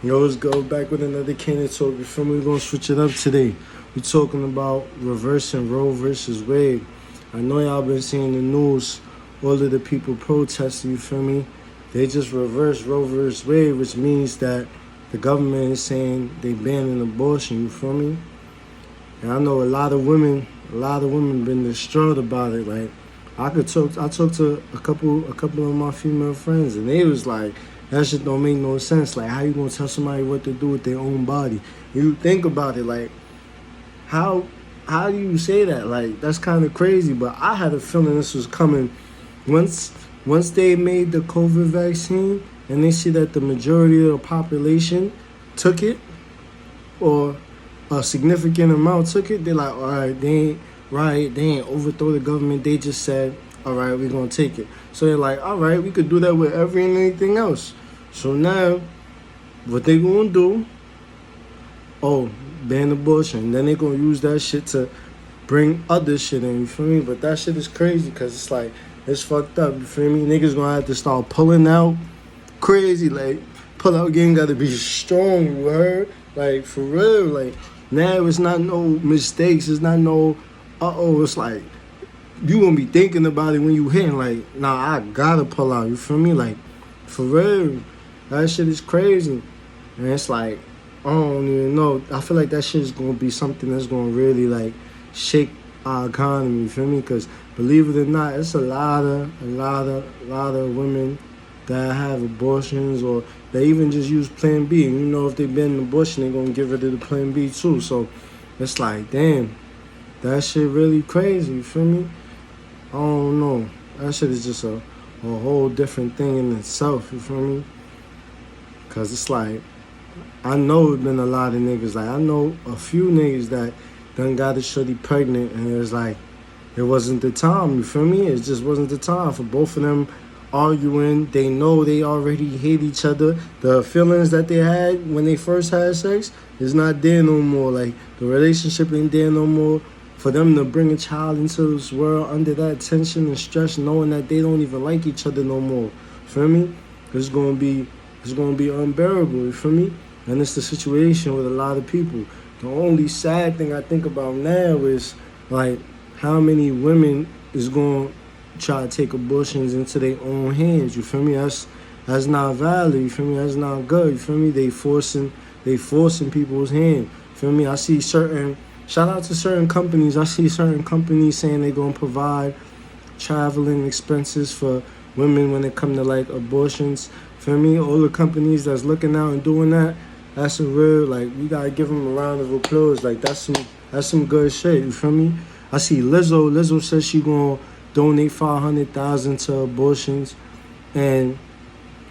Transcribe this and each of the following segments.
Yo, let's go back with another Cannon talk. You feel me? We're gonna switch it up today. We talking about reversing Roe versus Wade. I know y'all been seeing the news. All of the people protesting. You feel me? They just reversed Roe versus Wade, which means that the government is saying they banning abortion. You feel me? And I know a lot of women been distraught about it. Like I talked to a couple of my female friends, and they was like, that shit don't make no sense. Like, how you gonna tell somebody what to do with their own body? You think about it, like, how do you say that? Like, that's kind of crazy. But I had a feeling this was coming. Once they made the COVID vaccine and they see that the majority of the population took it, or a significant amount took it, they're like, all right, they ain't overthrow the government. They just said, all right, we're gonna take it. So they're like, all right, we could do that with every and anything else. So now, what they gonna do? Oh, ban abortion. Then they gonna use that shit to bring other shit in. You feel me? But that shit is crazy because it's like, it's fucked up. You feel me? Niggas gonna have to start pulling out crazy. Like, pull out game gotta be strong. You heard? Like, for real. Like, now it's not no mistakes. It's not no, it's like, you gonna be thinking about it when you hitting. Like, nah, I gotta pull out. You feel me? Like, for real. That shit is crazy. And it's like, I don't even know. I feel like that shit is going to be something that's going to really, like, shake our economy, you feel me? Because, believe it or not, it's a lot of women that have abortions, or they even just use Plan B. And you know, if they been an abortion, they're going to get rid of the Plan B too. So, it's like, damn, that shit really crazy, you feel me? I don't know. That shit is just a whole different thing in itself, you feel me? Because it's like, I know it's been a lot of niggas. Like, I know a few niggas that done got a shorty pregnant, and it was like, it wasn't the time, you feel me? It just wasn't the time for both of them arguing. They know they already hate each other. The feelings that they had when they first had sex is not there no more. Like, the relationship ain't there no more. For them to bring a child into this world under that tension and stress, knowing that they don't even like each other no more, feel me? It's gonna be unbearable, you feel me? And it's the situation with a lot of people. The only sad thing I think about now is, like, how many women is going to try to take abortions into their own hands, you feel me? That's not valid, you feel me? That's not good, you feel me? They forcing people's hand, feel me? I see shout out to certain companies. I see certain companies saying they're going to provide traveling expenses for women when it come to, like, abortions. Feel me? All the companies that's looking out and doing that, that's a real, like, we got to give them a round of applause. Like, that's some good shit, you feel me? I see Lizzo says she going to donate $500,000 to abortions, and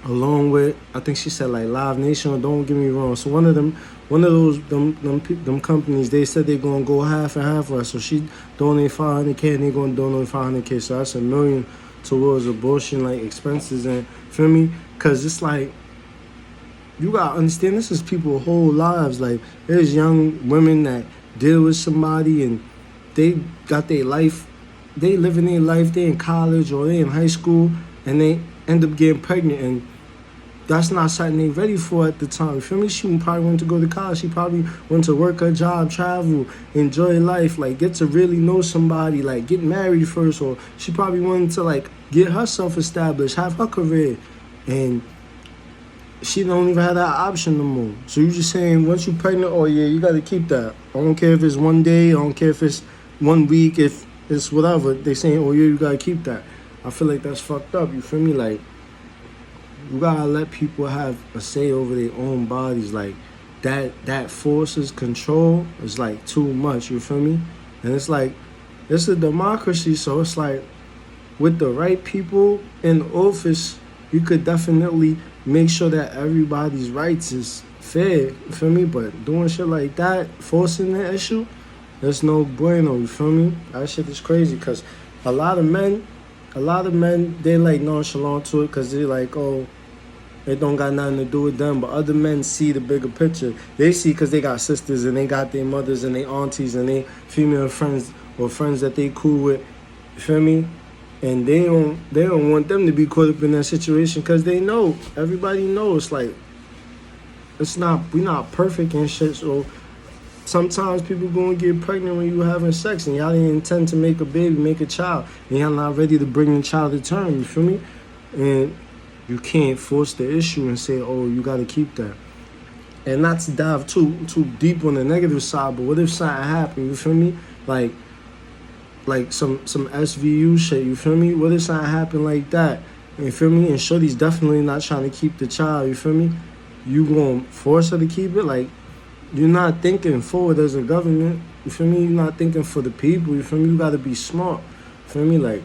along with, I think she said, like, Live Nation, don't get me wrong. So one of them companies, they said they're going to go half and half for her. So she donate $500K and they're going to donate $500K. So that's $1 million towards abortion, like, expenses, and feel me? Because it's like, you got to understand, this is people's whole lives. Like, there's young women that deal with somebody and they got their life, they living their life, they in college or they in high school, and they end up getting pregnant, and that's not something they ready for at the time. You feel me? She probably wanted to go to college. She probably wanted to work her job, travel, enjoy life, like, get to really know somebody, like, get married first, or she probably wanted to, like, get herself established, have her career, and she don't even have that option no more. So you just saying, once you pregnant, oh yeah, you got to keep that. I don't care if it's one day, I don't care if it's 1 week, if it's whatever. They saying, oh yeah, you got to keep that. I feel like that's fucked up, you feel me? Like, you gotta let people have a say over their own bodies. Like, that forces control is, like, too much, you feel me? And it's like, it's a democracy, so it's like, with the right people in office, you could definitely make sure that everybody's rights is fair, you feel me? But doing shit like that, forcing the issue, there's no bueno, you feel me? That shit is crazy, because a lot of men, they, like, nonchalant to it because they're like, oh, it don't got nothing to do with them. But other men see the bigger picture. They see because they got sisters and they got their mothers and their aunties and their female friends or friends that they cool with, you feel me? And they don't want them to be caught up in that situation because they know, everybody knows, like, we not perfect and shit. So sometimes people gonna get pregnant when you having sex and y'all didn't intend to make a baby, make a child, and y'all not ready to bring the child to term. You feel me? And you can't force the issue and say, oh, you gotta keep that. And not to dive too deep on the negative side, but what if something happened? You feel me? Like some SVU shit. You feel me? What if something happened like that? You feel me? And Shorty's definitely not trying to keep the child. You feel me? You gonna force her to keep it? Like, you're not thinking forward as a government. You feel me? You're not thinking for the people. You feel me? You gotta be smart. You feel me? Like,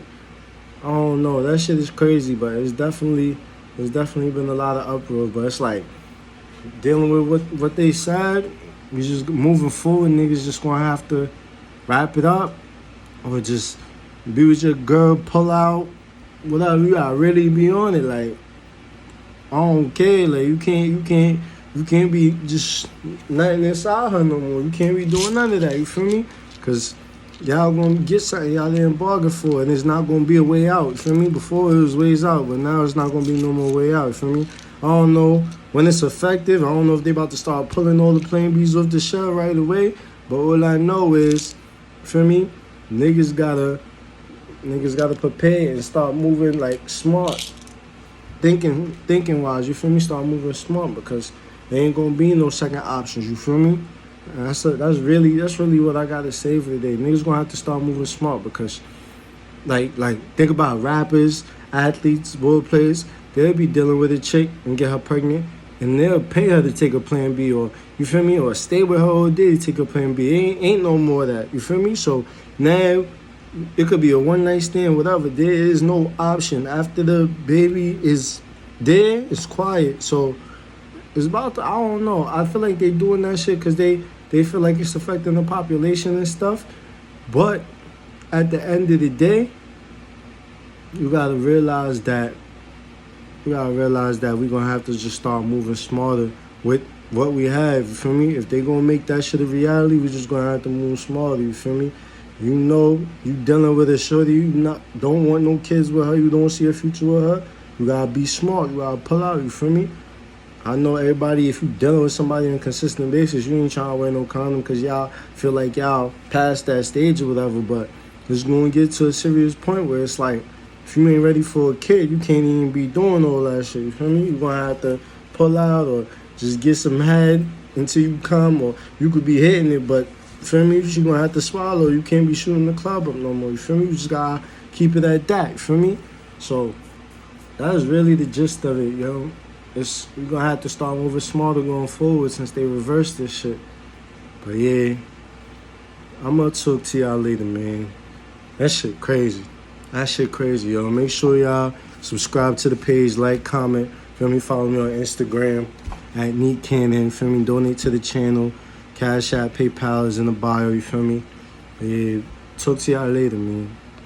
I don't know. That shit is crazy, but there's definitely been a lot of uproar. But it's like dealing with what they said. We just moving forward. Niggas just gonna have to wrap it up, or just be with your girl, pull out, whatever. You gotta really be on it. Like, I don't care. Like, you can't be just nothing inside her no more. You can't be doing none of that. You feel me? Cause y'all gonna get something y'all didn't bargain for, and it's not gonna be a way out. You feel me? Before it was ways out, but now it's not gonna be no more way out. You feel me? I don't know when it's effective. I don't know if they about to start pulling all the Plan Bs off the shelf right away. But all I know is, you feel me? Niggas gotta prepare and start moving like smart, thinking wise. You feel me? Start moving smart, because there ain't gonna be no second options. You feel me? And that's really what I gotta say for today. Niggas gonna have to start moving smart, because like think about rappers, athletes, ball players. They'll be dealing with a chick and get her pregnant, and they'll pay her to take a Plan B, or you feel me, or stay with her all day to take a Plan B. Ain't no more of that. You feel me? So now it could be a one night stand, whatever. There is no option after the baby is there. It's quiet. So it's about to, I don't know. I feel like they doing that shit because they feel like it's affecting the population and stuff. But at the end of the day, you gotta realize that we're gonna have to just start moving smarter with what we have. You feel me? If they gonna make that shit a reality, we just gonna have to move smarter. You feel me? You know, you dealing with a shorty, you don't want no kids with her, you don't see a future with her. You gotta be smart. You gotta pull out. You feel me? I know everybody, if you dealing with somebody on a consistent basis, you ain't trying to wear no condom because y'all feel like y'all past that stage or whatever, but it's going to get to a serious point where it's like, if you ain't ready for a kid, you can't even be doing all that shit, you feel me? You're going to have to pull out or just get some head until you come, or you could be hitting it, but, you feel me? You're going to have to swallow. You can't be shooting the club up no more, you feel me? You just got to keep it at that, you feel me? So that's really the gist of it, yo. We're going to have to start moving smarter going forward since they reversed this shit. But yeah, I'm going to talk to y'all later, man. That shit crazy. Yo. Make sure y'all subscribe to the page, like, comment. Feel me? Follow me on Instagram at Neat Cannon. Feel me? Donate to the channel. Cash App, PayPal is in the bio. You feel me? But yeah, talk to y'all later, man.